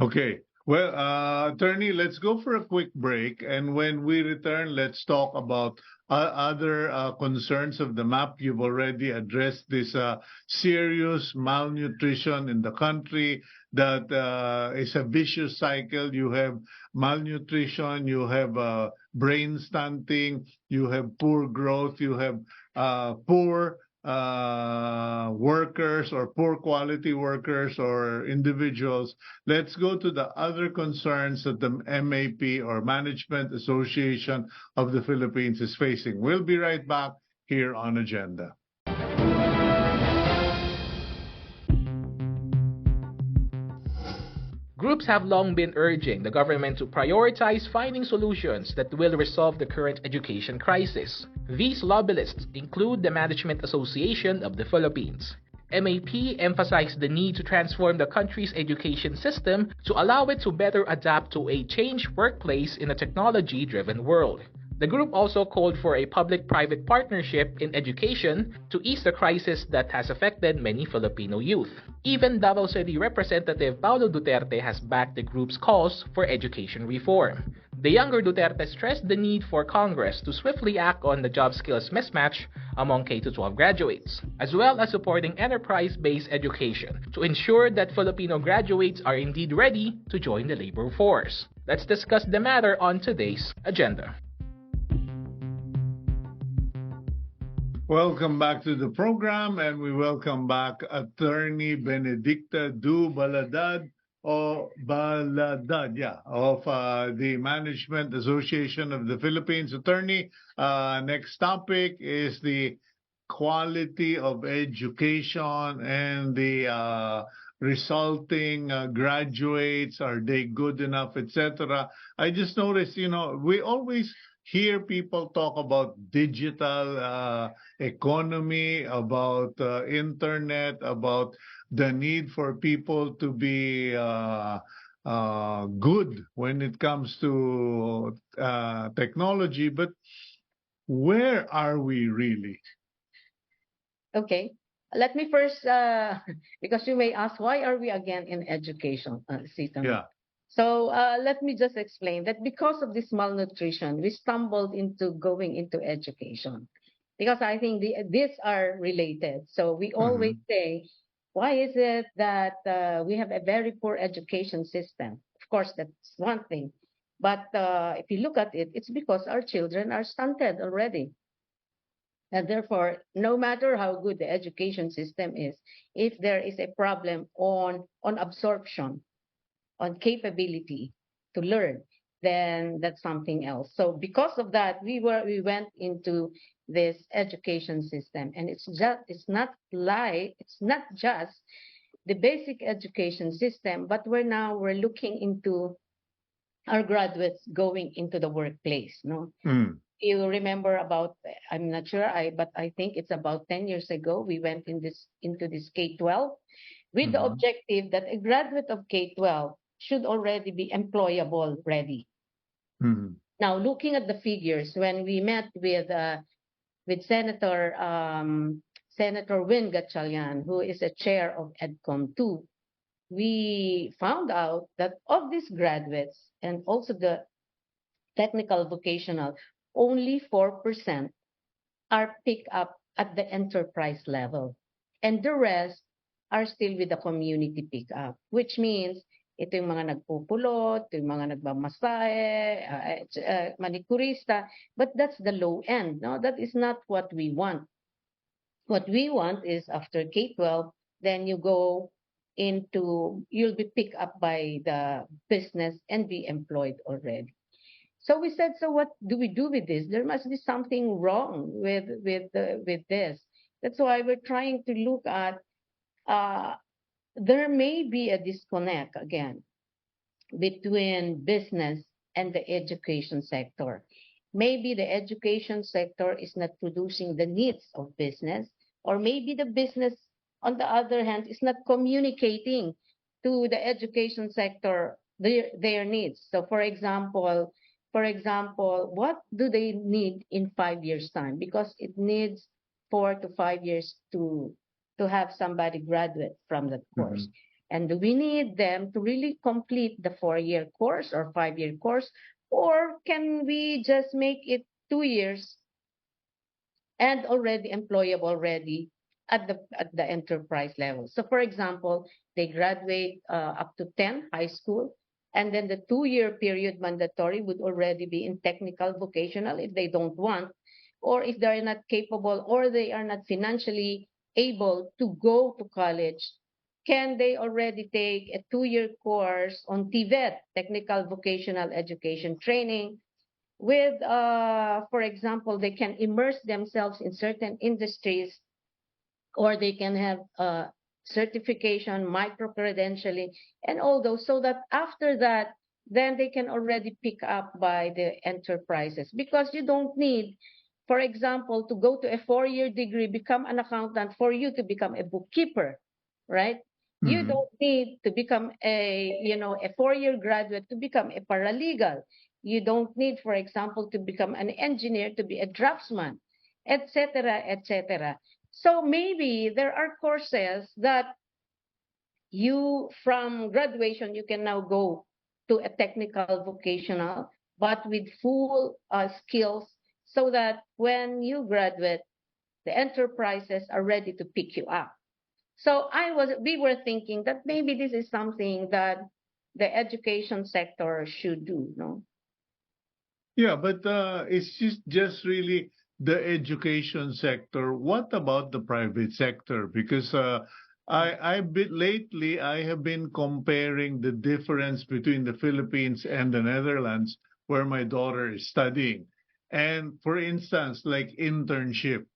Okay. Well, attorney, let's go for a quick break. And when we return, let's talk about other concerns of the MAP. You've already addressed this serious malnutrition in the country that is a vicious cycle. You have malnutrition, you have brain stunting, you have poor growth, you have poor workers or poor quality workers or individuals. Let's go to the other concerns that the MAP or Management Association of the Philippines is facing. We'll be right back here on Agenda. Groups have long been urging the government to prioritize finding solutions that will resolve the current education crisis. These lobbyists include the Management Association of the Philippines. MAP emphasized the need to transform the country's education system to allow it to better adapt to a changed workplace in a technology-driven world. The group also called for a public-private partnership in education to ease the crisis that has affected many Filipino youth. Even Davao City Representative Paulo Duterte has backed the group's calls for education reform. The younger Duterte stressed the need for Congress to swiftly act on the job skills mismatch among K-12 graduates, as well as supporting enterprise-based education to ensure that Filipino graduates are indeed ready to join the labor force. Let's discuss the matter on today's agenda. Welcome back to the program, and we welcome back Attorney Benedicta Du-Baladad of the Management Association of the Philippines. Attorney, next topic is the quality of education and the resulting graduates. Are they good enough, etc.? I just noticed, we always hear people talk about digital economy, about internet, about the need for people to be good when it comes to technology. But where are we really? Okay. Let me first, because you may ask, why are we again in education, CITO? Yeah. So let me just explain that because of this malnutrition, we stumbled into going into education. Because I think these are related. So we always say, why is it that we have a very poor education system? Of course, that's one thing. But if you look at it, it's because our children are stunted already. And therefore, no matter how good the education system is, if there is a problem on absorption, on capability to learn, then that's something else. So because of that, we went into this education system, and it's not just the basic education system, but we're looking into our graduates going into the workplace. No, you remember about, I'm not sure, but I think it's about 10 years ago, we went into this K-12 with the objective that a graduate of K-12 should already be employable ready. Now, looking at the figures, when we met with Senator Win Gatchalian, who is a chair of EDCOM 2, we found out that of these graduates and also the technical vocational, only 4% are picked up at the enterprise level, and the rest are still with the community pickup, which means ito yung mga nagpupulot, ito yung mga nagmamasahe, manikurista, but that's the low end. No, that is not what we want. What we want is after K-12, then you'll be picked up by the business and be employed already. So we said, so what do we do with this? There must be something wrong with this. That's why we're trying to look at there may be a disconnect again between business and the education sector. Maybe the education sector is not producing the needs of business, or maybe the business, on the other hand, is not communicating to the education sector their needs. So, for example, what do they need in 5 years' time? Because it needs 4 to 5 years to have somebody graduate from that course. And do we need them to really complete the 4-year course or 5-year course? Or can we just make it 2 years and already employable already at the enterprise level? So for example, they graduate up to 10 high school, and then the 2-year period mandatory would already be in technical vocational if they don't want, or if they're not capable or they are not financially able to go to college. Can they already take a 2-year course on TVET, technical vocational education training, with, for example, they can immerse themselves in certain industries, or they can have certification, micro-credentialing, and all those, so that after that, then they can already pick up by the enterprises. Because you don't need, for example, to go to a 4-year degree, become an accountant for you to become a bookkeeper, right? You don't need to become a 4-year graduate to become a paralegal. You don't need, for example, to become an engineer to be a draftsman, etc., etc. So maybe there are courses that you, from graduation, you can now go to a technical vocational, but with full skills, so that when you graduate, the enterprises are ready to pick you up. So we were thinking that maybe this is something that the education sector should do, no? Yeah, but it's just really the education sector. What about the private sector? Because lately I have been comparing the difference between the Philippines and the Netherlands, where my daughter is studying. And for instance, like internship.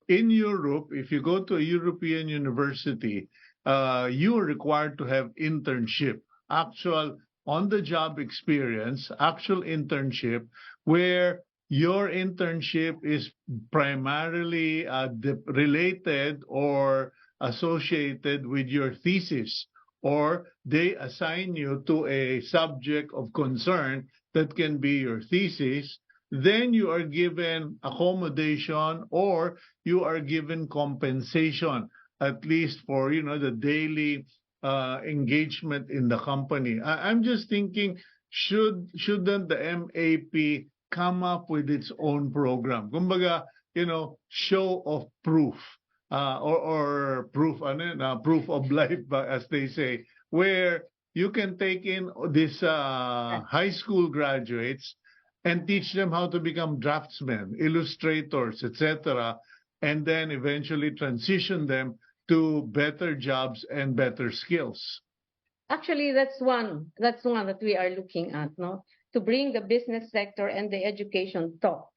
In Europe, if you go to a European university, you are required to have internship, actual on-the-job experience, actual internship, where your internship is primarily related or associated with your thesis, or they assign you to a subject of concern that can be your thesis. Then you are given accommodation, or you are given compensation, at least for the daily engagement in the company. I'm just thinking, shouldn't the MAP come up with its own program? Kumbaga, show of proof, or proof, proof of life, as they say, where you can take in this high school graduates and teach them how to become draftsmen, illustrators, etc., and then eventually transition them to better jobs and better skills. Actually, that's one that we are looking at, no? To bring the business sector and the education talk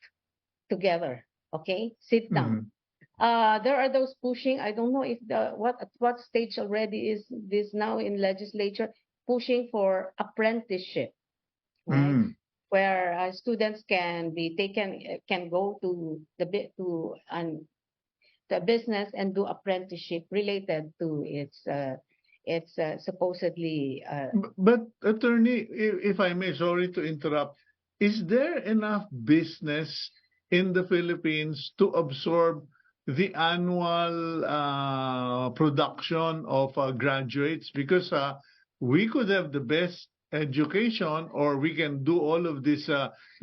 together, okay? Sit down. There are those pushing, I don't know if at what stage already is this now in legislature, pushing for apprenticeship, right? Where students can go to the business and do apprenticeship related to its supposedly. But attorney, if I may, sorry to interrupt, is there enough business in the Philippines to absorb the annual production of graduates? Because we could have the best education, or we can do all of these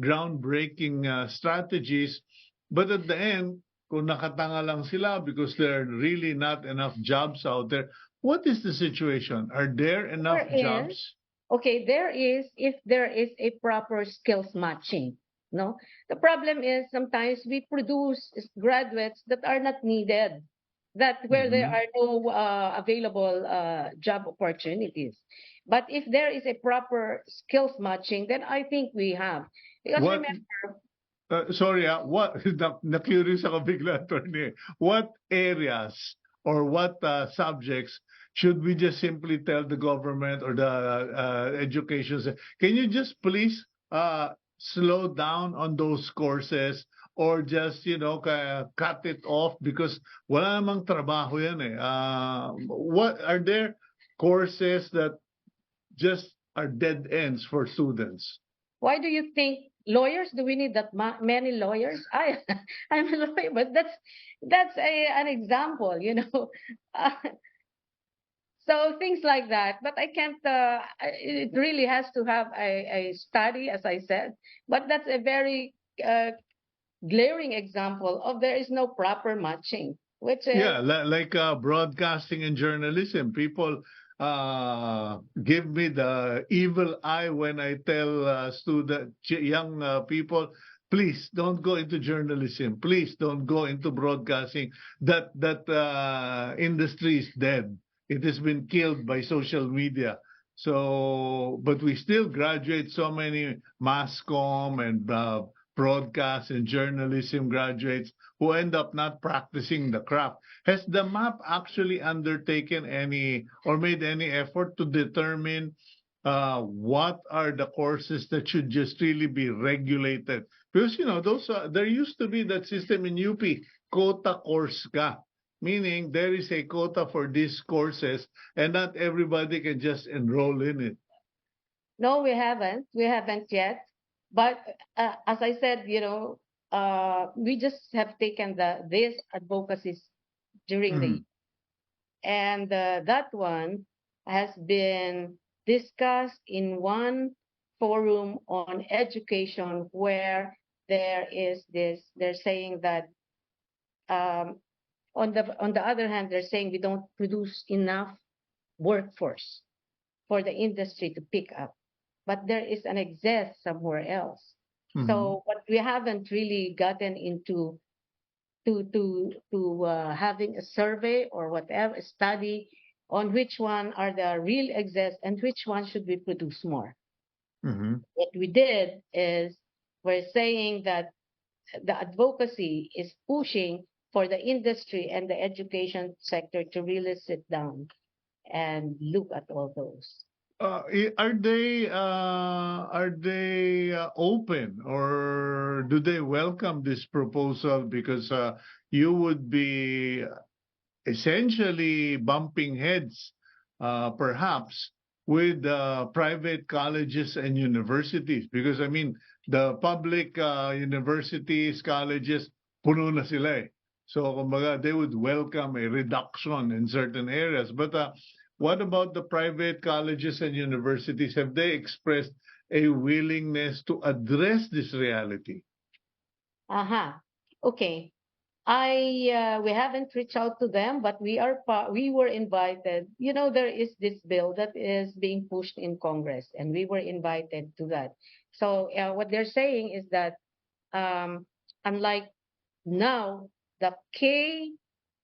groundbreaking strategies, but at the end, kung nakatanga lang sila because there are really not enough jobs out there, what is the situation? Are there enough jobs? Okay, there is, if there is a proper skills matching. No, the problem is sometimes we produce graduates that are not needed, where there are no available job opportunities. But if there is a proper skills matching, then I think we have. Because remember, sorry, na-curious ako bigla, attorney. What areas or what subjects should we just simply tell the government or the education? Can you just please slow down on those courses, or just cut it off, because wala namang trabaho yan eh. What are there courses that just are dead ends for students? Why do you think lawyers? Do we need that many lawyers? I'm a lawyer, but that's an example, So things like that. But I can't, it really has to have a study, as I said. But that's a very glaring example of there is no proper matching, which is Yeah, like broadcasting and journalism. People give me the evil eye when I tell young people, please don't go into journalism. Please don't go into broadcasting. That industry is dead. It has been killed by social media. So, but we still graduate so many mass comm and broadcast and journalism graduates who end up not practicing the craft. Has the MAP actually undertaken any or made any effort to determine what are the courses that should just really be regulated? Because, you know, there used to be that system in UP, quota course ka, meaning there is a quota for these courses and not everybody can just enroll in it. no, we haven't. We haven't yet. But as I said, we just have taken this advocacies during the Mm. year. And that one has been discussed in one forum on education where they're saying that um, on the other hand, they're saying we don't produce enough workforce for the industry to pick up, but there is an excess somewhere else. Mhm. So what we haven't really gotten into to having a survey or whatever study on which one are the real excess and which one should we produce more. Mhm. What we did is we're saying that the advocacy is pushing for the industry and the education sector to really sit down and look at all those. Are they open or do they welcome this proposal because you would be essentially bumping heads, perhaps, with private colleges and universities. Because, I mean, the public universities, colleges, puno na sila eh. So, kumbaga, they would welcome a reduction in certain areas. But what about the private colleges and universities? Have they expressed a willingness to address this reality? Aha. Okay. We haven't reached out to them, but we were invited. There is this bill that is being pushed in Congress, and we were invited to that. So what they're saying is that um, unlike now, the K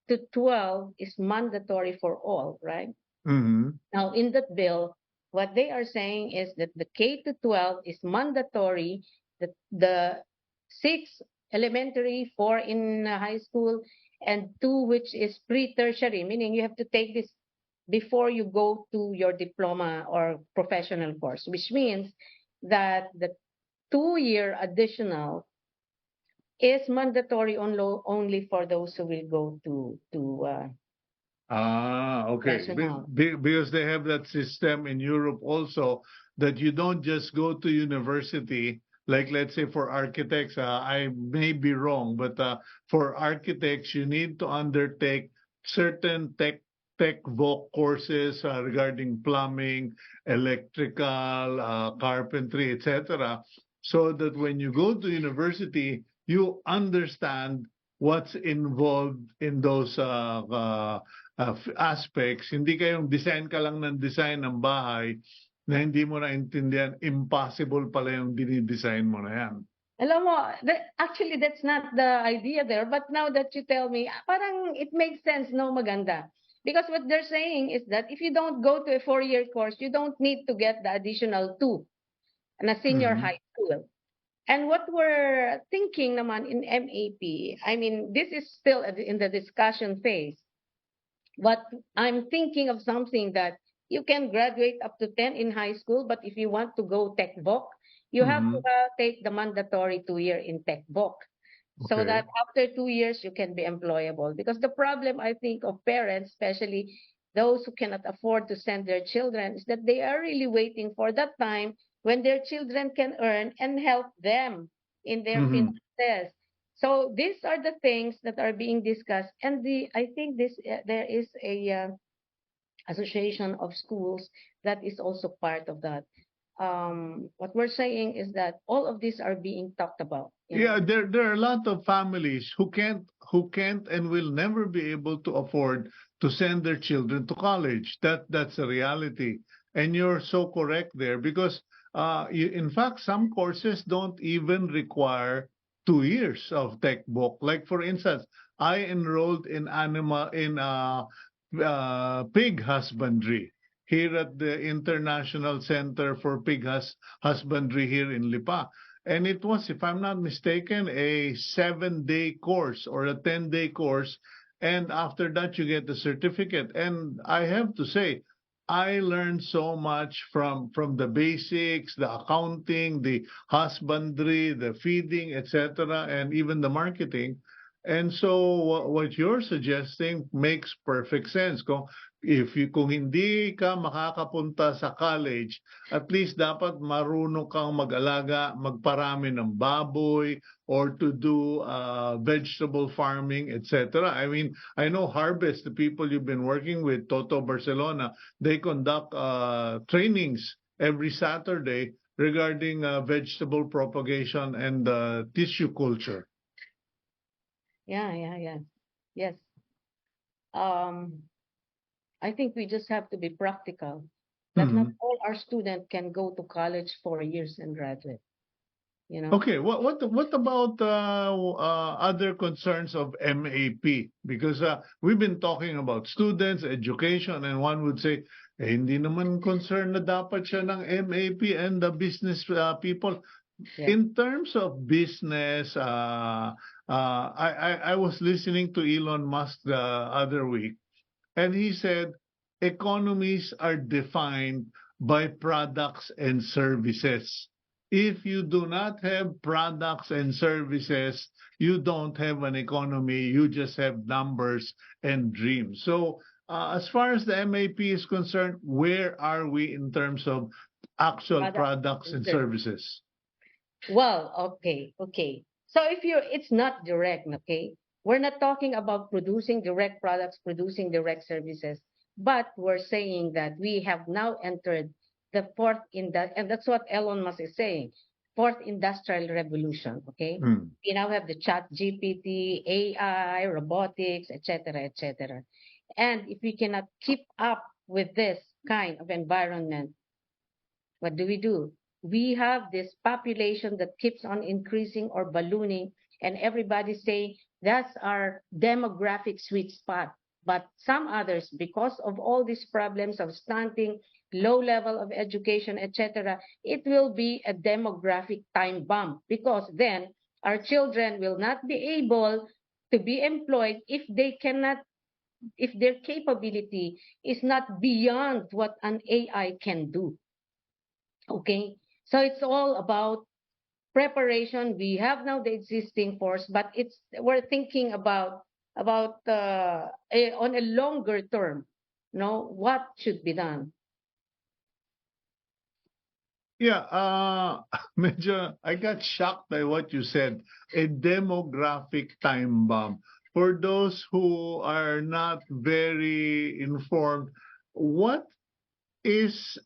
to 12 is mandatory for all, right? Mm-hmm. Now, in that bill, what they are saying is that the K to 12 is mandatory, the six elementary, four in high school, and two which is pre-tertiary, meaning you have to take this before you go to your diploma or professional course, which means that the 2-year additional is mandatory only for those who will go to Ah, okay. professional. Because they have that system in Europe also that you don't just go to university, like let's say for architects, I may be wrong, but for architects, you need to undertake certain tech voc courses regarding plumbing, electrical, carpentry, etc. So that when you go to university, you understand what's involved in those aspects, hindi kayong design ka lang ng design ng bahay na hindi mo naintindihan, impossible pala yung dinidesign mo na yan. Alam mo, actually, that's not the idea there. But now that you tell me, parang it makes sense, no, maganda. Because what they're saying is that if you don't go to a 4-year course, you don't need to get the additional 2 na senior Mhm. high school. And what we're thinking naman in MAP, I mean, this is still in the discussion phase. But I'm thinking of something that you can graduate up to 10 in high school, but if you want to go Tech Voc, you have to Mhm. take the mandatory 2-year in Tech Voc so Okay. that after 2 years you can be employable. Because the problem, I think, of parents, especially those who cannot afford to send their children, is that they are really waiting for that time when their children can earn and help them in their Mhm. finances. So these are the things that are being discussed, and I think there is association of schools, that is also part of that. What we're saying is that all of these are being talked about. Yeah, there are a lot of families who can't and will never be able to afford to send their children to college. That's a reality, and you're so correct there because in fact some courses don't even require 2 years of textbook. Like for instance, I enrolled in pig husbandry here at the International Center for Husbandry here in Lipa. And it was, if I'm not mistaken, a 7-day course or a 10-day course. And after that, you get the certificate. And I have to say, I learned so much from the basics, the accounting, the husbandry, the feeding, etc., and even the marketing. And so what you're suggesting makes perfect sense. Kung hindi ka makakapunta sa college, at least dapat marunong kang mag-alaga, magparami ng baboy, or to do vegetable farming, etc. I mean, I know Harvest, the people you've been working with, Toto Barcelona, they conduct trainings every Saturday regarding vegetable propagation and tissue culture. Yeah. Yes. I think we just have to be practical. That not all our students can go to college 4 years and graduate. You know. Okay, what about other concerns of MAP? Because we've been talking about students, education, and one would say, hindi naman concern na dapat siya ng MAP and the business people. Yeah. In terms of business, I was listening to Elon Musk the other week, and he said economies are defined by products and services. If you do not have products and services, you don't have an economy. You just have numbers and dreams. So as far as the MAP is concerned, where are we in terms of actual products and services? Well, okay. So it's not direct, okay? We're not talking about producing direct products, producing direct services, but we're saying that we have now entered the and that's what Elon Musk is saying, fourth industrial revolution, okay? We now have the chat GPT, AI, robotics, etc. And if we cannot keep up with this kind of environment, what do? We have this population that keeps on increasing or ballooning, and everybody say that's our demographic sweet spot. But some others, because of all these problems of stunting, low level of education, etc., it will be a demographic time bomb, because then our children will not be able to be employed if their capability is not beyond what an AI can do. Okay, so it's all about preparation. We have now the existing force, but we're thinking about on a longer term, what should be done. Yeah, medyo I got shocked by what you said, a demographic time bomb. For those who are not very informed, what is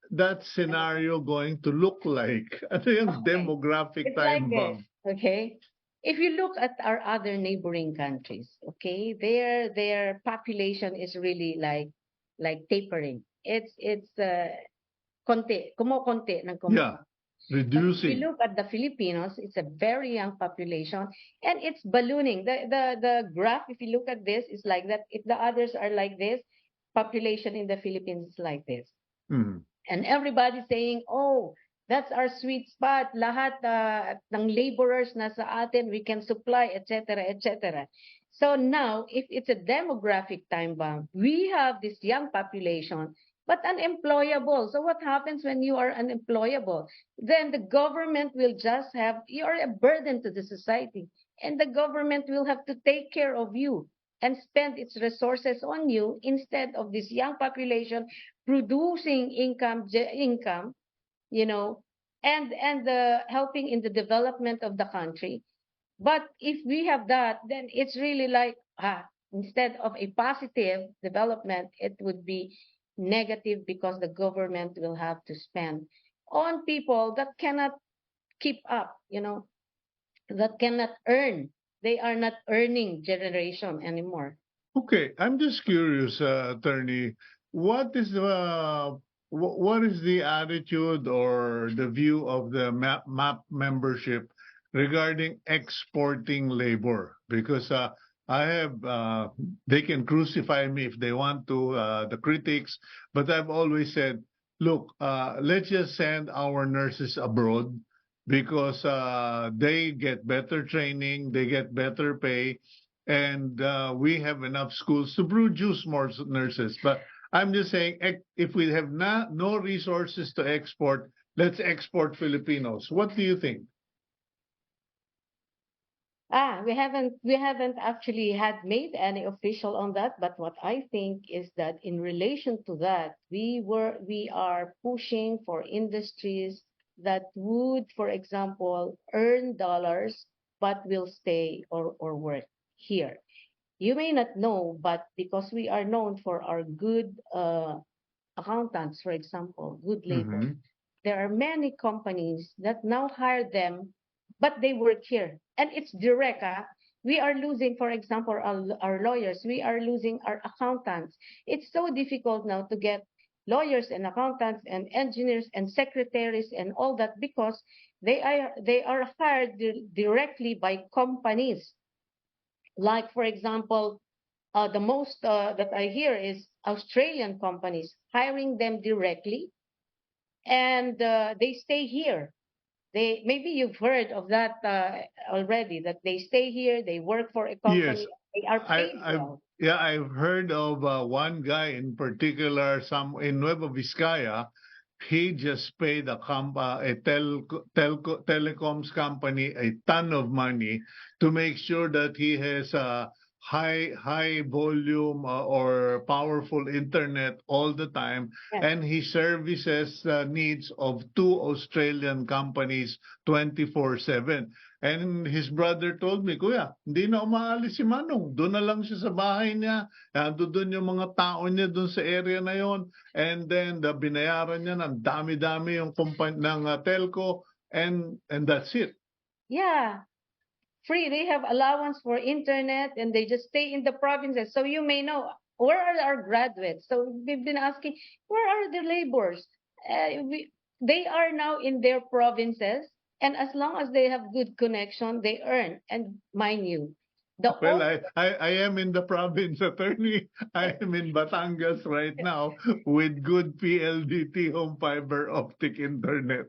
that scenario going to look like? Ano yung demographic time bomb? Okay. If you look at our other neighboring countries, okay, their population is really like tapering. It's kumokonti ng kumokonti. Yeah, reducing. If you look at the Filipinos, it's a very young population and it's ballooning. The graph, if you look at this, is like that. If the others are like this, population in the Philippines is like this. And everybody's saying, oh, that's our sweet spot. Lahat ng laborers na sa atin, we can supply, etc. So now, if it's a demographic time bomb, we have this young population, but unemployable. So what happens when you are unemployable? Then the government will just you're a burden to the society. And the government will have to take care of you and spend its resources on you instead of this young population producing income, and helping in the development of the country. But if we have that, then it's really like, Instead of a positive development, it would be negative because the government will have to spend on people that cannot keep up, that cannot earn. They are not earning generation anymore. Okay, I'm just curious, attorney, what is what is the attitude or the view of the MAP membership regarding exporting labor? Because I have, they can crucify me if they want to, the critics, but I've always said, look, let's just send our nurses abroad because they get better training, they get better pay, and we have enough schools to produce more nurses. But I'm just saying, if we have no resources to export, let's export Filipinos. What do you think? We haven't actually had made any official on that, but what I think is that in relation to that, we are pushing for industries that would, for example, earn dollars but will stay or work here. You may not know, but because we are known for our good accountants, for example, good labor, Mm-hmm. there are many companies that now hire them, but they work here. And it's direct. We are losing, for example, our lawyers. We are losing our accountants. It's so difficult now to get lawyers and accountants and engineers and secretaries and all that because they are hired directly by companies. Like, for example, the most that I hear is Australian companies hiring them directly, and they stay here. They maybe you've heard of that already. That they stay here, they work for a Yes, company, they are paid I've well. yeah, I've heard of one guy in particular, some in Nueva Vizcaya. He just paid a telecoms company a ton of money to make sure that he has a high volume or powerful internet all the time, Yes, and he services the needs of two Australian companies 24/7. And his brother told me, Kuya, hindi na umaalis si Manong. Doon na lang siya sa bahay niya. Doon yung mga tao niya doon sa area na yon. And then binayaran niya ng dami-dami yung ng telco, and that's it. yeah, free. They have allowance for internet, and they just stay in the provinces. So you may know where are our graduates. So we've been asking, where are the laborers? They are now in their provinces, and as long as they have good connection, they earn. And mind you, the Well, only I am in the province, attorney. I am in Batangas right now with good PLDT home fiber optic internet.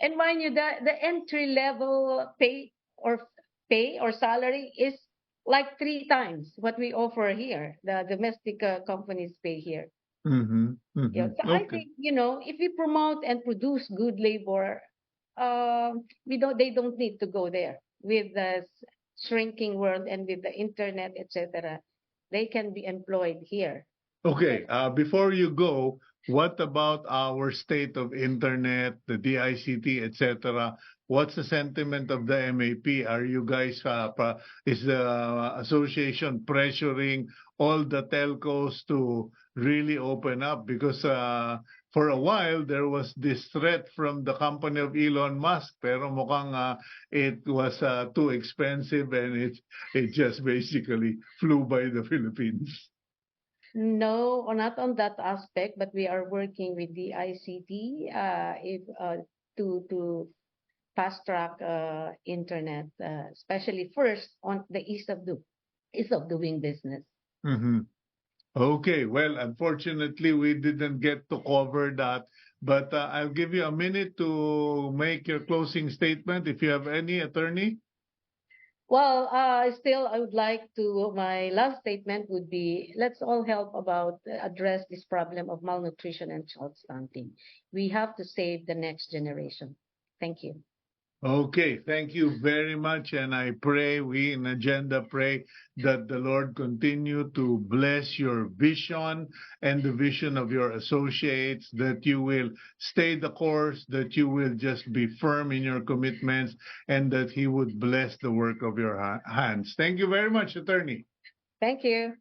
and mind you, the entry level pay or salary is like three times what we offer here. The domestic companies pay here. Mm-hmm, Yeah. mm-hmm. So I Okay. think, if we promote and produce good labor, they don't need to go there with the shrinking world and with the internet, etc. They can be employed here. Okay, before you go, what about our state of internet, the DICT, etc.? What's the sentiment of the MAP? Are you guys, is the association pressuring all the telcos to really open up? Because for a while, there was this threat from the company of Elon Musk, pero mukhang it was too expensive, and it just basically flew by the Philippines. No, or not on that aspect, but we are working with the ICT if to fast track internet, especially first on the ease of doing business. Mm-hmm. Okay, well, unfortunately, we didn't get to cover that, but I'll give you a minute to make your closing statement if you have any, attorney. Well, still, I would like to, my last statement would be, let's all help about address this problem of malnutrition and child stunting. We have to save the next generation. Thank you. Okay, thank you very much. And I pray, we in Agenda pray that the Lord continue to bless your vision and the vision of your associates, that you will stay the course, that you will just be firm in your commitments, and that He would bless the work of your hands. Thank you very much, attorney. Thank you.